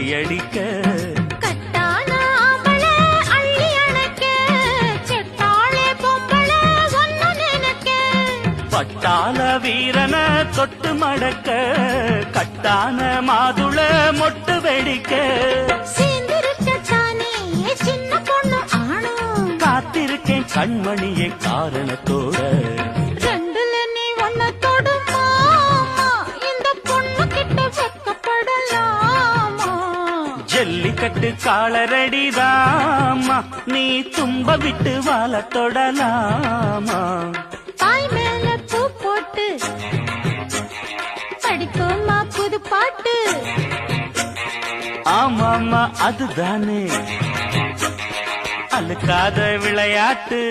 அடிக்க கட்டான ஆம்பள அள்ளி அணைக்க செட்டாளே பொம்பள ஒன்னு நினைக்க பட்டாள வீரன தொட்டு மடக்க கட்டான மாதுள மொட்டு வெடிக்க சேர்ந்திருக்கத்தானே சின்ன பொண்ணு ஆணும் காத்திருக்கேன் கண்மணியே காரணத்தோட ரெண்டுல நீ ஒன்ன தொடுமா இந்த பொண்ணு கிட்ட வெக்கப்படலாமா ஜல்லிக்கட்டு காலரடிதாமா நீ தும்ப விட்டு வாழ தொடலாமா பாய் மேல பூ போட்டு படிப்போமா புது பாட்டு ஆமாமா அதுதானே அழுக்காத விளையாட்டு